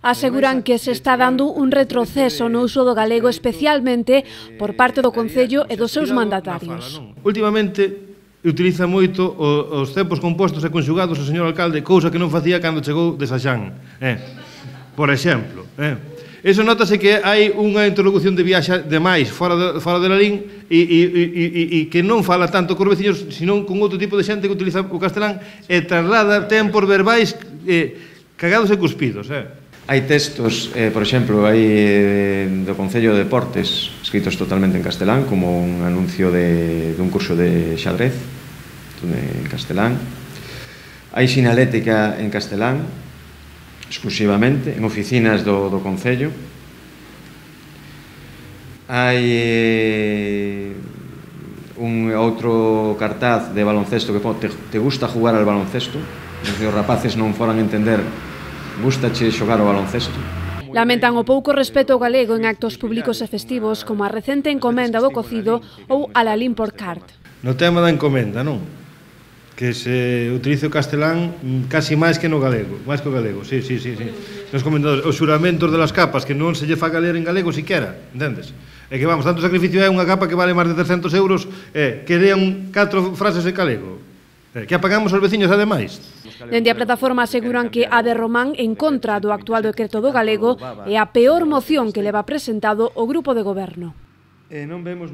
Aseguran que se está dando un retroceso no uso do galego, especialmente por parte do Concello e dos seus mandatarios. Últimamente utiliza moito os tempos compostos e conxugados o señor alcalde, cousa que non facía cando chegou de Saxán. Por exemplo. Iso notase que hai unha interlocución de viaxe demais fora de Lalín e que non fala tanto cos veciños, senón con outro tipo de xente que utiliza o castelán e traslada tempos verbais cagados e cuspidos. Hai textos, por exemplo, hai do Concello de Deportes escritos totalmente en castelán, como un anuncio dun curso de xadrez en castelán. Hai sinalética en castelán, exclusivamente, en oficinas do Concello. Hai un outro cartaz de baloncesto que pon te gusta jugar al baloncesto, os rapaces non foran entender gustache xogar o baloncesto. Lamentan o pouco respeto ao galego en actos públicos e festivos, como a recente encomenda do cocido ou a Lalín por cart. No tema da encomenda, non? Que se utilice o castelán casi máis que no galego, máis que o galego, sí. Nos comendadores, os xuramentos de las capas que non se lle faga ler en galego siquera, entendes? E que vamos, tanto sacrificio é unha capa que vale máis de 300 euros que lean 4 frases en galego. Que apagamos os veciños ademais. Dende a plataforma aseguran que a de Román en contra do actual decreto do galego é a peor moción que leva presentado o grupo de goberno. Non vemos